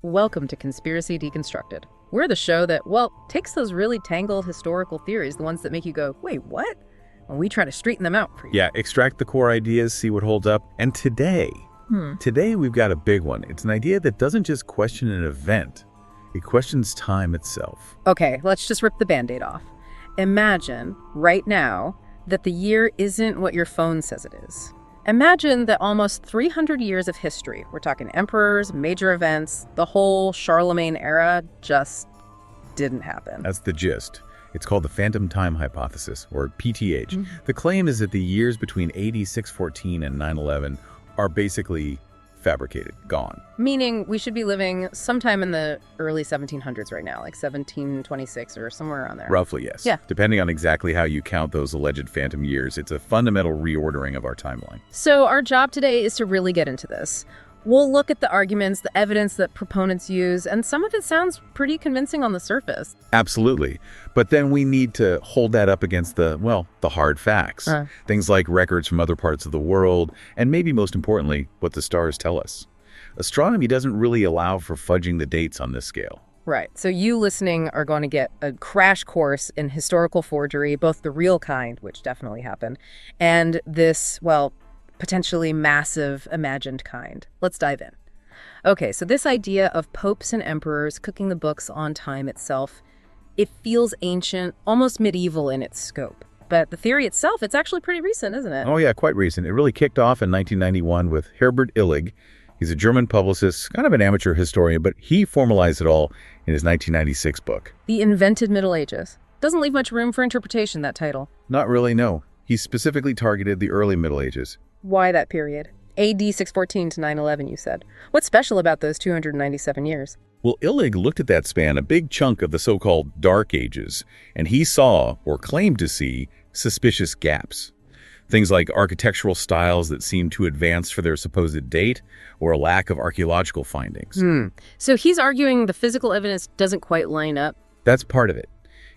Welcome to Conspiracy Deconstructed. We're the show that, well, takes those really tangled historical theories, the ones that make you go, wait, what? And we try to straighten them out for you. Yeah, extract the core ideas, see what holds up. And today we've got a big one. It's an idea that doesn't just question an event, it questions time itself. Okay, let's just rip the Band-Aid off. Imagine, right now, that the year isn't what your phone says it is. Imagine that almost 300 years of history, we're talking emperors, major events, the whole Charlemagne era just didn't happen. That's the gist. It's called the phantom time hypothesis, or PTH. The claim is that the years between AD 614 and 911 are basically fabricated, gone. Meaning we should be living sometime in the early 1700s right now, like 1726 or somewhere around there. Roughly, yes. Yeah. Depending on exactly how you count those alleged phantom years, it's a fundamental reordering of our timeline. So our job today is to really get into this. We'll look at the arguments, the evidence that proponents use, and some of it sounds pretty convincing on the surface. Absolutely. But then we need to hold that up against the hard facts. Things like records from other parts of the world, and maybe most importantly, what the stars tell us. Astronomy doesn't really allow for fudging the dates on this scale. Right. So you listening are going to get a crash course in historical forgery, both the real kind, which definitely happened, and this, potentially massive imagined kind. Let's dive in. Okay, so this idea of popes and emperors cooking the books on time itself, it feels ancient, almost medieval in its scope. But the theory itself, it's actually pretty recent, isn't it? Oh yeah, quite recent. It really kicked off in 1991 with Heribert Illig. He's a German publicist, kind of an amateur historian, but he formalized it all in his 1996 book. The Invented Middle Ages. Doesn't leave much room for interpretation, that title. Not really, no. He specifically targeted the early Middle Ages. Why that period? AD 614 to 911, you said. What's special about those 297 years? Well, Illig looked at that span, a big chunk of the so-called Dark Ages, and he saw, or claimed to see, suspicious gaps. Things like architectural styles that seemed too advanced for their supposed date, or a lack of archaeological findings. So he's arguing the physical evidence doesn't quite line up? That's part of it.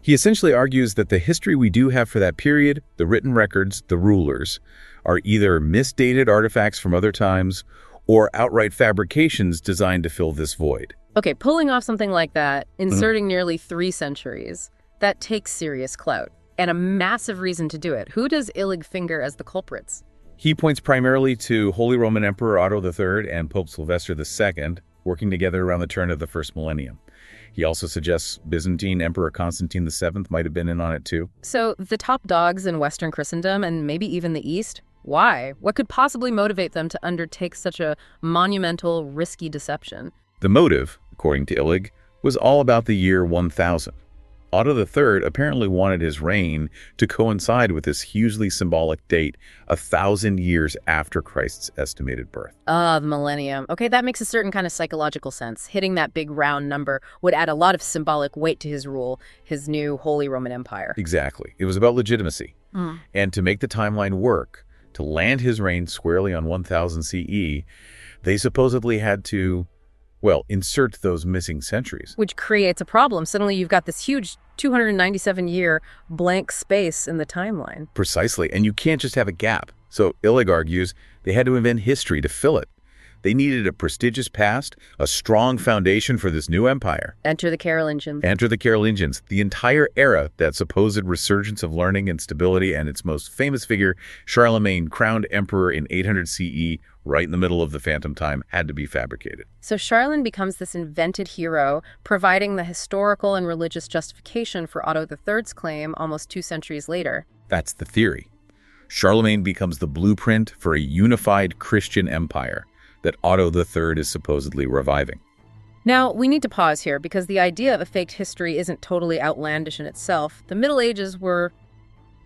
He essentially argues that the history we do have for that period, the written records, the rulers, are either misdated artifacts from other times or outright fabrications designed to fill this void. Okay, pulling off something like that, inserting nearly 3 centuries, that takes serious clout and a massive reason to do it. Who does Illig finger as the culprits? He points primarily to Holy Roman Emperor Otto III and Pope Sylvester II working together around the turn of the first millennium. He also suggests Byzantine Emperor Constantine VII might have been in on it too. So the top dogs in Western Christendom and maybe even the East? Why? What could possibly motivate them to undertake such a monumental, risky deception? The motive, according to Illig, was all about the year 1000. Otto III apparently wanted his reign to coincide with this hugely symbolic date, 1,000 years after Christ's estimated birth. The millennium. Okay, that makes a certain kind of psychological sense. Hitting that big round number would add a lot of symbolic weight to his rule, his new Holy Roman Empire. Exactly. It was about legitimacy. And to make the timeline work, to land his reign squarely on 1000 CE, they supposedly had to, insert those missing centuries. Which creates a problem. Suddenly you've got this huge 297-year blank space in the timeline. Precisely, and you can't just have a gap. So Illig argues they had to invent history to fill it. They needed a prestigious past, a strong foundation for this new empire. Enter the Carolingians. Enter the Carolingians, the entire era, that supposed resurgence of learning and stability, and its most famous figure, Charlemagne, crowned emperor in 800 CE, right in the middle of the phantom time, had to be fabricated. So Charlemagne becomes this invented hero, providing the historical and religious justification for Otto III's claim almost 2 centuries later. That's the theory. Charlemagne becomes the blueprint for a unified Christian empire that Otto III is supposedly reviving. Now, we need to pause here because the idea of a faked history isn't totally outlandish in itself. The Middle Ages were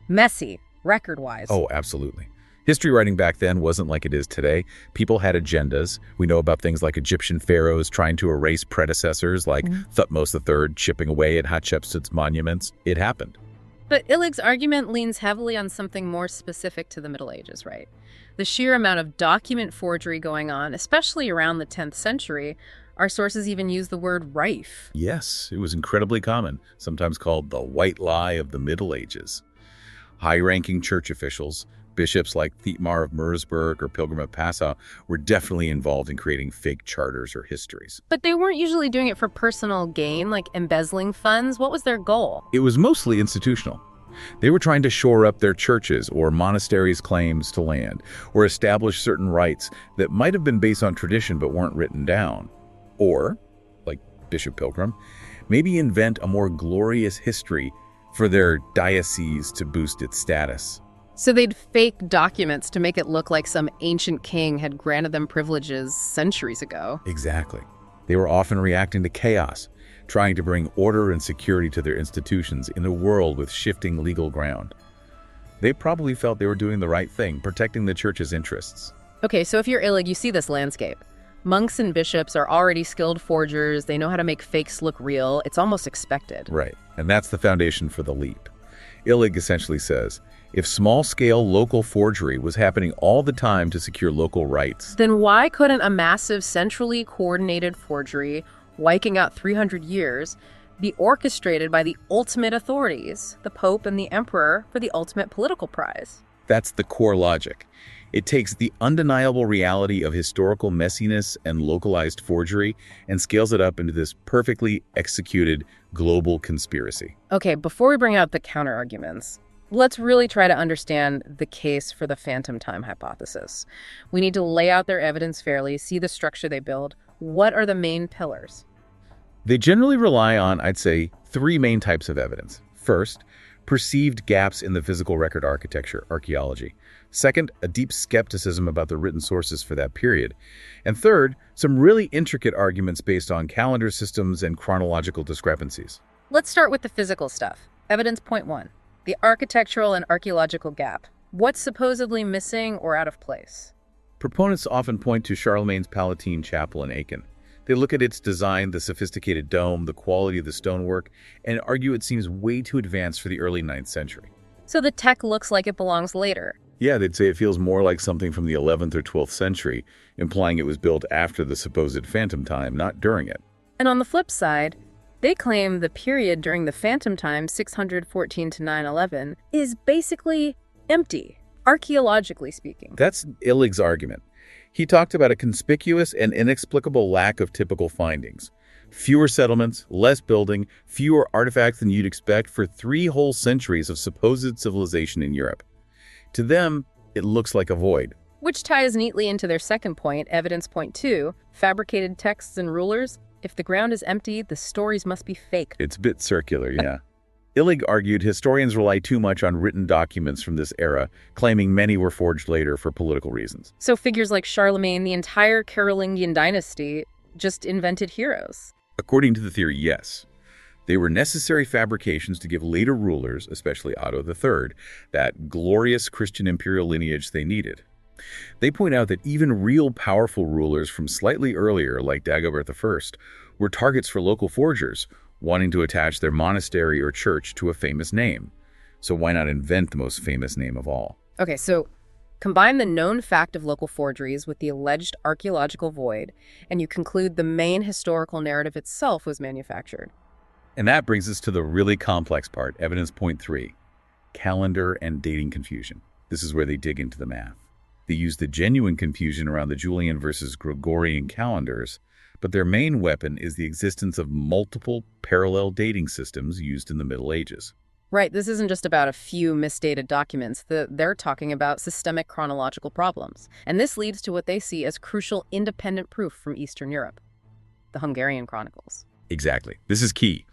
messy, record-wise. Oh, absolutely. History writing back then wasn't like it is today. People had agendas. We know about things like Egyptian pharaohs trying to erase predecessors, like Thutmose III chipping away at Hatshepsut's monuments. It happened. But Illig's argument leans heavily on something more specific to the Middle Ages, right? The sheer amount of document forgery going on, especially around the 10th century, our sources even use the word rife. Yes, it was incredibly common, sometimes called the white lie of the Middle Ages. High-ranking church officials, Bishops like Thietmar of Mersburg or Pilgrim of Passau were definitely involved in creating fake charters or histories. But they weren't usually doing it for personal gain, like embezzling funds. What was their goal? It was mostly institutional. They were trying to shore up their churches or monasteries' claims to land, or establish certain rights that might have been based on tradition but weren't written down. Or, like Bishop Pilgrim, maybe invent a more glorious history for their diocese to boost its status. So they'd fake documents to make it look like some ancient king had granted them privileges centuries ago. Exactly. They were often reacting to chaos, trying to bring order and security to their institutions in a world with shifting legal ground. They probably felt they were doing the right thing, protecting the church's interests. Okay, so if you're Illig, you see this landscape. Monks and bishops are already skilled forgers. They know how to make fakes look real. It's almost expected. Right, and that's the foundation for the leap. Illig essentially says, if small-scale local forgery was happening all the time to secure local rights, then why couldn't a massive centrally coordinated forgery, wiping out 300 years, be orchestrated by the ultimate authorities, the Pope and the Emperor, for the ultimate political prize? that's the core logic. It takes the undeniable reality of historical messiness and localized forgery and scales it up into this perfectly executed global conspiracy. Okay, before we bring out the counter-arguments, let's really try to understand the case for the phantom time hypothesis. We need to lay out their evidence fairly, see the structure they build. What are the main pillars? They generally rely on, I'd say, three main types of evidence. First, perceived gaps in the physical record architecture, archaeology. Second, a deep skepticism about the written sources for that period. And third, some really intricate arguments based on calendar systems and chronological discrepancies. Let's start with the physical stuff. Evidence point one, the architectural and archaeological gap. What's supposedly missing or out of place? Proponents often point to Charlemagne's Palatine Chapel in Aachen. They look at its design, the sophisticated dome, the quality of the stonework, and argue it seems way too advanced for the early 9th century. So the tech looks like it belongs later. Yeah, they'd say it feels more like something from the 11th or 12th century, implying it was built after the supposed phantom time, not during it. And on the flip side, they claim the period during the phantom time, 614 to 911, is basically empty, archaeologically speaking. That's Illig's argument. He talked about a conspicuous and inexplicable lack of typical findings. Fewer settlements, less building, fewer artifacts than you'd expect for 3 whole centuries of supposed civilization in Europe. To them, it looks like a void. Which ties neatly into their second point, evidence point two, fabricated texts and rulers. If the ground is empty, the stories must be fake. It's a bit circular, yeah. Illig argued historians rely too much on written documents from this era, claiming many were forged later for political reasons. So figures like Charlemagne, the entire Carolingian dynasty, just invented heroes. According to the theory, yes. They were necessary fabrications to give later rulers, especially Otto III, that glorious Christian imperial lineage they needed. They point out that even real powerful rulers from slightly earlier, like Dagobert I, were targets for local forgers, wanting to attach their monastery or church to a famous name. So why not invent the most famous name of all? Okay, so combine the known fact of local forgeries with the alleged archaeological void, and you conclude the main historical narrative itself was manufactured. And that brings us to the really complex part, evidence point 3, calendar and dating confusion. This is where they dig into the math. They use the genuine confusion around the Julian versus Gregorian calendars, but their main weapon is the existence of multiple parallel dating systems used in the Middle Ages. Right, this isn't just about a few misdated documents. They're talking about systemic chronological problems. And this leads to what they see as crucial independent proof from Eastern Europe, the Hungarian Chronicles. Exactly. This is key.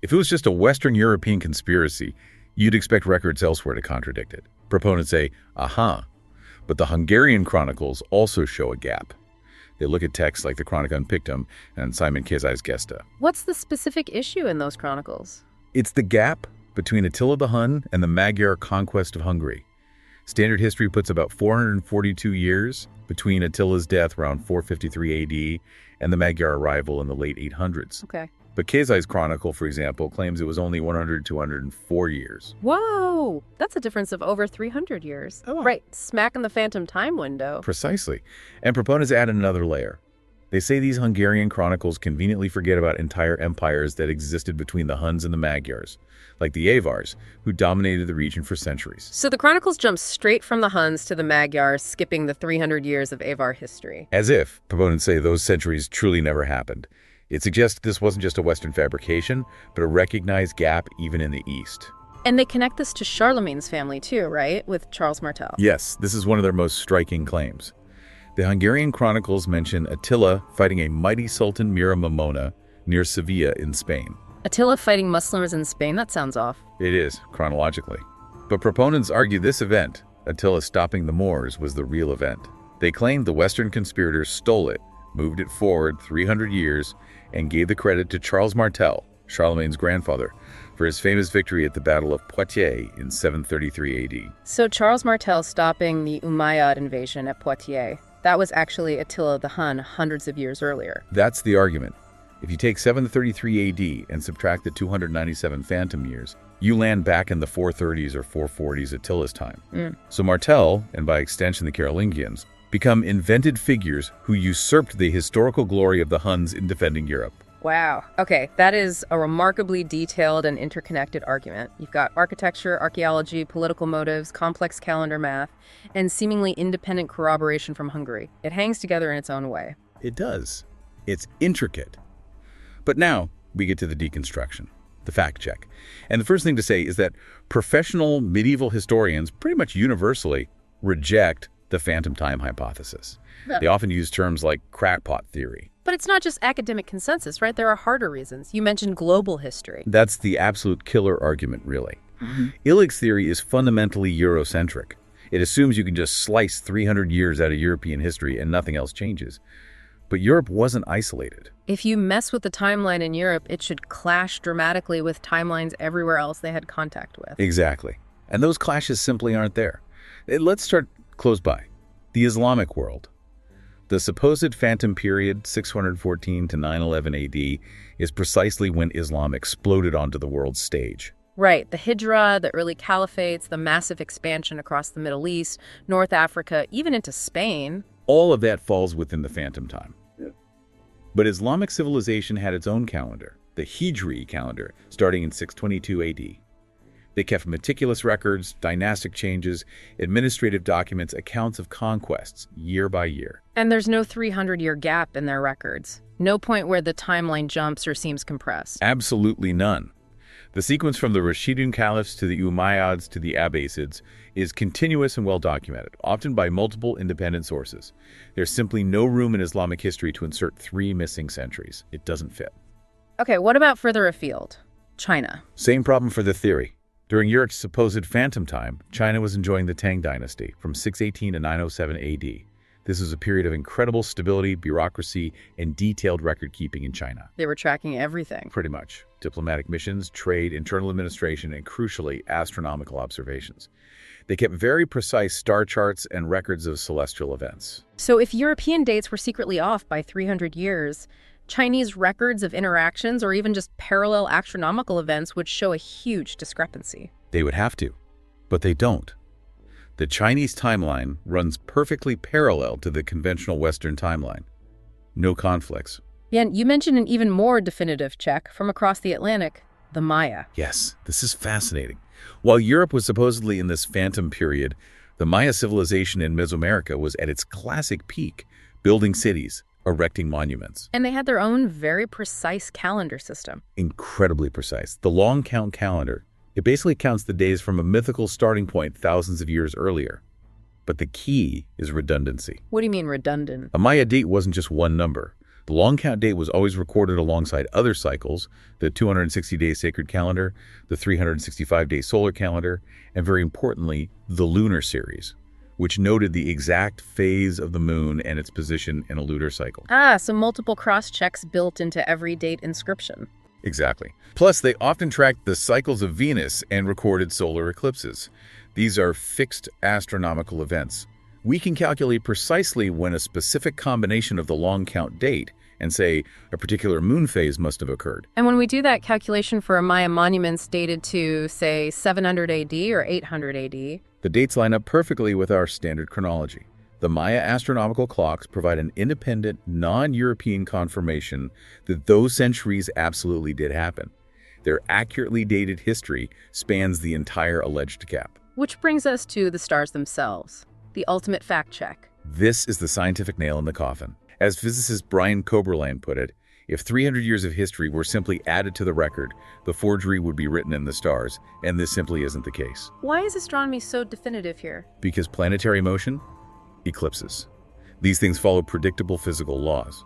If it was just a Western European conspiracy, you'd expect records elsewhere to contradict it. Proponents say, aha, but the Hungarian Chronicles also show a gap. They look at texts like the Chronicon Pictum and Simon Kézai's Gesta. What's the specific issue in those chronicles? It's the gap between Attila the Hun and the Magyar conquest of Hungary. Standard history puts about 442 years between Attila's death around 453 AD and the Magyar arrival in the late 800s. Okay. But Kézai's chronicle, for example, claims it was only 100 to 104 years. Whoa! That's a difference of over 300 years. Oh. Right, smack in the phantom time window. Precisely. And proponents add another layer. They say these Hungarian chronicles conveniently forget about entire empires that existed between the Huns and the Magyars, like the Avars, who dominated the region for centuries. So the chronicles jump straight from the Huns to the Magyars, skipping the 300 years of Avar history. As if, proponents say, those centuries truly never happened. It suggests this wasn't just a Western fabrication, but a recognized gap even in the East. And they connect this to Charlemagne's family too, right? With Charles Martel. Yes, this is one of their most striking claims. The Hungarian chronicles mention Attila fighting a mighty Sultan Miramamona near Sevilla in Spain. Attila fighting Muslims in Spain? That sounds off. It is, chronologically. But proponents argue this event, Attila stopping the Moors, was the real event. They claim the Western conspirators stole it, moved it forward 300 years, and gave the credit to Charles Martel, Charlemagne's grandfather, for his famous victory at the Battle of Poitiers in 733 AD. So Charles Martel stopping the Umayyad invasion at Poitiers, that was actually Attila the Hun hundreds of years earlier. That's the argument. If you take 733 AD and subtract the 297 phantom years, you land back in the 430s or 440s Attila's time. So Martel, and by extension the Carolingians, become invented figures who usurped the historical glory of the Huns in defending Europe. Wow. Okay, that is a remarkably detailed and interconnected argument. You've got architecture, archaeology, political motives, complex calendar math, and seemingly independent corroboration from Hungary. It hangs together in its own way. It does. It's intricate. But now we get to the deconstruction, the fact check. And the first thing to say is that professional medieval historians pretty much universally reject the phantom time hypothesis. They often use terms like crackpot theory. But it's not just academic consensus, right? There are harder reasons. You mentioned global history. That's the absolute killer argument, really. Illig's theory is fundamentally Eurocentric. It assumes you can just slice 300 years out of European history and nothing else changes. But Europe wasn't isolated. If you mess with the timeline in Europe, it should clash dramatically with timelines everywhere else they had contact with. Exactly. And those clashes simply aren't there. Let's start close by. The Islamic world. The supposed phantom period, 614 to 911 AD, is precisely when Islam exploded onto the world stage. Right. The Hijra, the early caliphates, the massive expansion across the Middle East, North Africa, even into Spain. All of that falls within the phantom time. But Islamic civilization had its own calendar, the Hijri calendar, starting in 622 AD. They kept meticulous records, dynastic changes, administrative documents, accounts of conquests, year by year. And there's no 300-year gap in their records. No point where the timeline jumps or seems compressed. Absolutely none. The sequence from the Rashidun caliphs to the Umayyads to the Abbasids is continuous and well documented, often by multiple independent sources. There's simply no room in Islamic history to insert 3 missing centuries. It doesn't fit. Okay, what about further afield? China. Same problem for the theory. During Europe's supposed phantom time, China was enjoying the Tang Dynasty from 618 to 907 AD. This was a period of incredible stability, bureaucracy, and detailed record-keeping in China. They were tracking everything. Pretty much. Diplomatic missions, trade, internal administration, and crucially, astronomical observations. They kept very precise star charts and records of celestial events. So if European dates were secretly off by 300 years, Chinese records of interactions or even just parallel astronomical events would show a huge discrepancy. They would have to, but they don't. The Chinese timeline runs perfectly parallel to the conventional Western timeline. No conflicts. Yeah, and you mentioned an even more definitive check from across the Atlantic, the Maya. Yes, this is fascinating. While Europe was supposedly in this phantom period, the Maya civilization in Mesoamerica was at its classic peak, building cities, erecting monuments. And they had their own very precise calendar system. Incredibly precise. The long count calendar. It basically counts the days from a mythical starting point thousands of years earlier. But the key is redundancy. What do you mean redundant? A Maya date wasn't just one number. The long count date was always recorded alongside other cycles, the 260-day sacred calendar, the 365-day solar calendar, and very importantly, the lunar series, which noted the exact phase of the moon and its position in a lunar cycle. So multiple cross-checks built into every date inscription. Exactly. Plus, they often tracked the cycles of Venus and recorded solar eclipses. These are fixed astronomical events. We can calculate precisely when a specific combination of the long count date and say a particular moon phase must have occurred. And when we do that calculation for Maya monuments dated to, say, 700 AD or 800 AD, the dates line up perfectly with our standard chronology. The Maya astronomical clocks provide an independent, non-European confirmation that those centuries absolutely did happen. Their accurately dated history spans the entire alleged gap. Which brings us to the stars themselves, the ultimate fact check. This is the scientific nail in the coffin. As physicist Brian Koberland put it, if 300 years of history were simply added to the record, the forgery would be written in the stars, and this simply isn't the case. Why is astronomy so definitive here? Because planetary motion? Eclipses. These things follow predictable physical laws.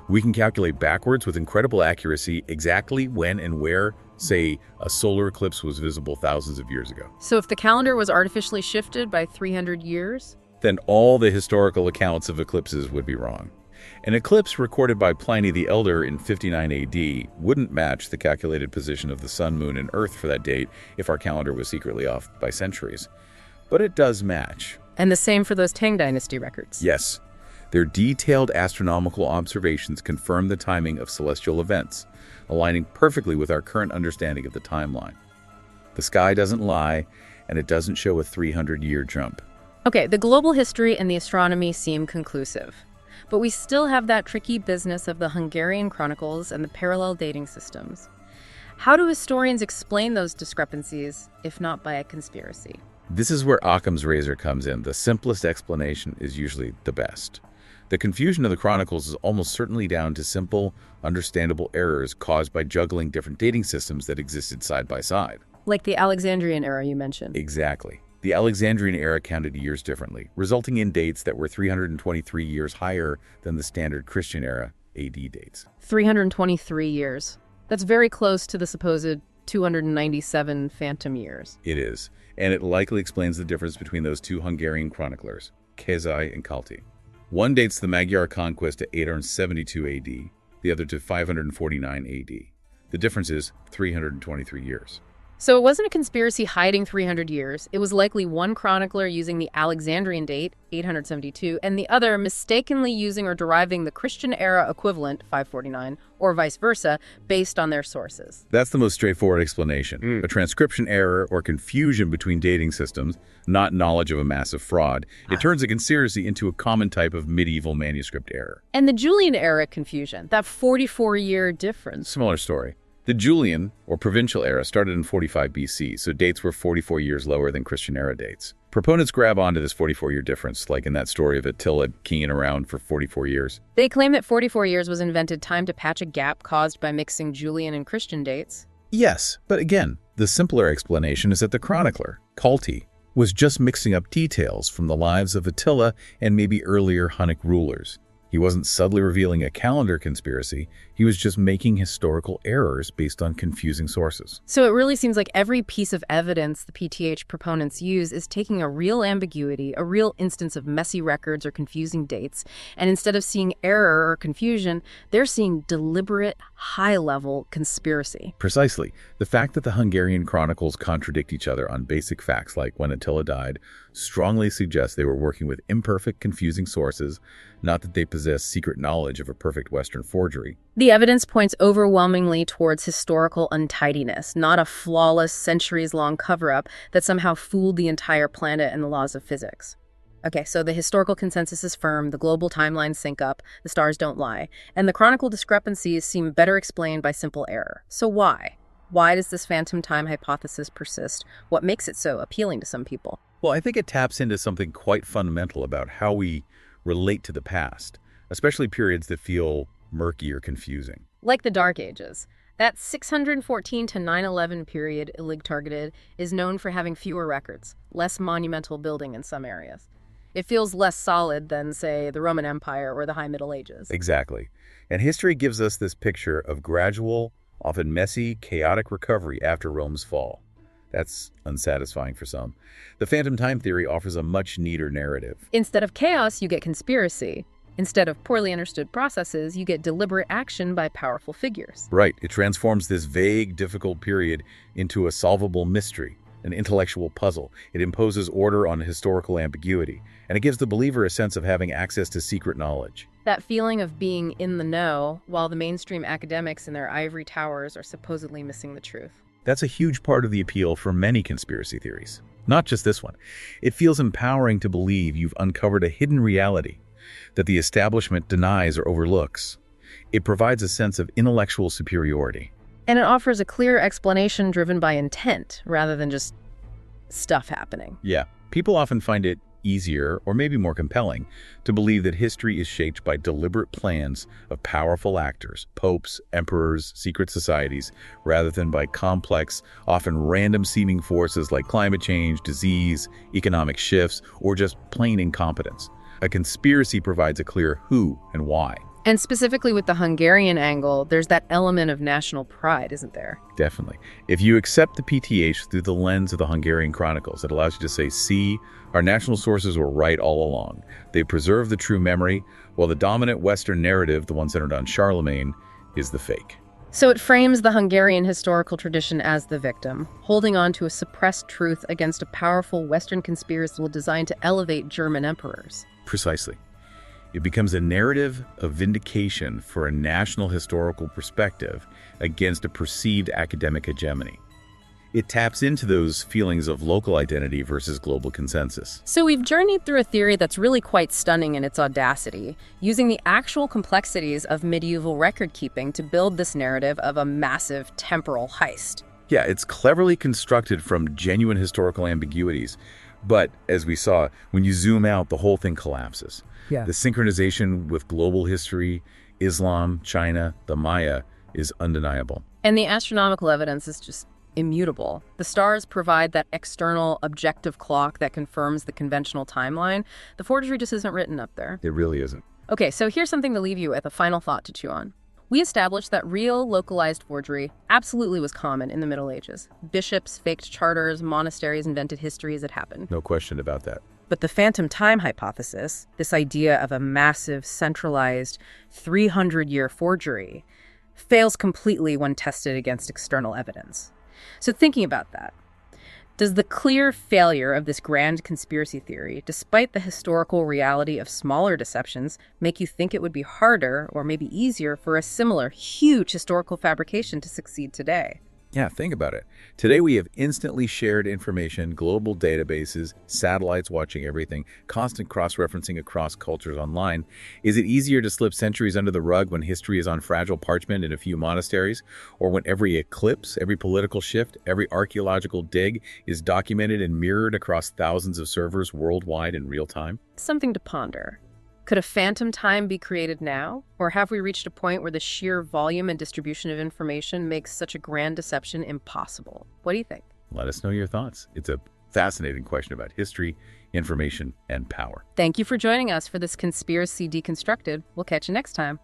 We can calculate backwards with incredible accuracy exactly when and where, say, a solar eclipse was visible thousands of years ago. So if the calendar was artificially shifted by 300 years? Then all the historical accounts of eclipses would be wrong. An eclipse recorded by Pliny the Elder in 59 AD wouldn't match the calculated position of the sun, moon, and earth for that date if our calendar was secretly off by centuries. But it does match. And the same for those Tang Dynasty records. Yes. Their detailed astronomical observations confirm the timing of celestial events, aligning perfectly with our current understanding of the timeline. The sky doesn't lie, and it doesn't show a 300-year jump. Okay, the global history and the astronomy seem conclusive. But we still have that tricky business of the Hungarian chronicles and the parallel dating systems. How do historians explain those discrepancies, if not by a conspiracy? This is where Occam's razor comes in. The simplest explanation is usually the best. The confusion of the chronicles is almost certainly down to simple, understandable errors caused by juggling different dating systems that existed side by side. Like the Alexandrian era you mentioned. Exactly. The Alexandrian era counted years differently, resulting in dates that were 323 years higher than the standard Christian era AD dates. 323 years. That's very close to the supposed 297 phantom years. It is, and it likely explains the difference between those two Hungarian chroniclers, Kazai and Kalti. One dates the Magyar conquest to 872 AD, the other to 549 AD. The difference is 323 years. So it wasn't a conspiracy hiding 300 years. It was likely one chronicler using the Alexandrian date, 872, and the other mistakenly using or deriving the Christian era equivalent, 549, or vice versa, based on their sources. That's the most straightforward explanation. A transcription error or confusion between dating systems, not knowledge of a massive fraud. It turns a conspiracy into a common type of medieval manuscript error. And the Julian era confusion, that 44-year difference. Similar story. The Julian, or provincial era, started in 45 BC, so dates were 44 years lower than Christian era dates. Proponents grab onto this 44-year difference, like in that story of Attila keying around for 44 years. They claim that 44 years was invented time to patch a gap caused by mixing Julian and Christian dates. Yes, but again, the simpler explanation is that the chronicler, Kalti, was just mixing up details from the lives of Attila and maybe earlier Hunnic rulers. He wasn't subtly revealing a calendar conspiracy, he was just making historical errors based on confusing sources. So it really seems like every piece of evidence the PTH proponents use is taking a real ambiguity, a real instance of messy records or confusing dates, and instead of seeing error or confusion, they're seeing deliberate, high-level conspiracy. Precisely. The fact that the Hungarian chronicles contradict each other on basic facts like when Attila died strongly suggests they were working with imperfect, confusing sources, not that they possess secret knowledge of a perfect Western forgery. The evidence points overwhelmingly towards historical untidiness, not a flawless, centuries-long cover-up that somehow fooled the entire planet and the laws of physics. Okay, so the historical consensus is firm, the global timelines sync up, the stars don't lie, and the chronicle discrepancies seem better explained by simple error. So why? Why does this phantom time hypothesis persist? What makes it so appealing to some people? Well, I think it taps into something quite fundamental about how we relate to the past, especially periods that feel murky or confusing. Like the Dark Ages. That 614 to 911 period Illig targeted is known for having fewer records, less monumental building in some areas. It feels less solid than, say, the Roman Empire or the High Middle Ages. Exactly. And history gives us this picture of gradual, often messy, chaotic recovery after Rome's fall. That's unsatisfying for some. The phantom time theory offers a much neater narrative. Instead of chaos, you get conspiracy. Instead of poorly understood processes, you get deliberate action by powerful figures. Right. It transforms this vague, difficult period into a solvable mystery, an intellectual puzzle. It imposes order on historical ambiguity, and it gives the believer a sense of having access to secret knowledge. That feeling of being in the know, while the mainstream academics in their ivory towers are supposedly missing the truth. That's a huge part of the appeal for many conspiracy theories. Not just this one. It feels empowering to believe you've uncovered a hidden reality that the establishment denies or overlooks. It provides a sense of intellectual superiority. And it offers a clear explanation driven by intent rather than just stuff happening. Yeah, people often find it easier, or maybe more compelling, to believe that history is shaped by deliberate plans of powerful actors, popes, emperors, secret societies, rather than by complex, often random-seeming forces like climate change, disease, economic shifts, or just plain incompetence. A conspiracy provides a clear who and why. And specifically with the Hungarian angle, there's that element of national pride, isn't there? Definitely. If you accept the PTH through the lens of the Hungarian Chronicles, it allows you to say, see, our national sources were right all along. They preserve the true memory, while the dominant Western narrative, the one centered on Charlemagne, is the fake. So it frames the Hungarian historical tradition as the victim, holding on to a suppressed truth against a powerful Western conspiracy designed to elevate German emperors. Precisely. It becomes a narrative of vindication for a national historical perspective against a perceived academic hegemony. It taps into those feelings of local identity versus global consensus. So we've journeyed through a theory that's really quite stunning in its audacity, using the actual complexities of medieval record-keeping to build this narrative of a massive temporal heist. Yeah, it's cleverly constructed from genuine historical ambiguities. But, as we saw, when you zoom out, the whole thing collapses. Yeah. The synchronization with global history, Islam, China, the Maya, is undeniable. And the astronomical evidence is just immutable. The stars provide that external objective clock that confirms the conventional timeline. The forgery just isn't written up there. It really isn't. Okay, so here's something to leave you with, a final thought to chew on. We established that real, localized forgery absolutely was common in the Middle Ages. Bishops faked charters, monasteries invented history as it happened. No question about that. But the phantom time hypothesis, this idea of a massive, centralized, 300-year forgery, fails completely when tested against external evidence. So thinking about that, does the clear failure of this grand conspiracy theory, despite the historical reality of smaller deceptions, make you think it would be harder or maybe easier for a similar, huge historical fabrication to succeed today? Yeah, think about it. Today we have instantly shared information, global databases, satellites watching everything, constant cross-referencing across cultures online. Is it easier to slip centuries under the rug when history is on fragile parchment in a few monasteries? Or when every eclipse, every political shift, every archaeological dig is documented and mirrored across thousands of servers worldwide in real time? Something to ponder. Could a phantom time be created now? Or have we reached a point where the sheer volume and distribution of information makes such a grand deception impossible? What do you think? Let us know your thoughts. It's a fascinating question about history, information, and power. Thank you for joining us for this Conspiracy Deconstructed. We'll catch you next time.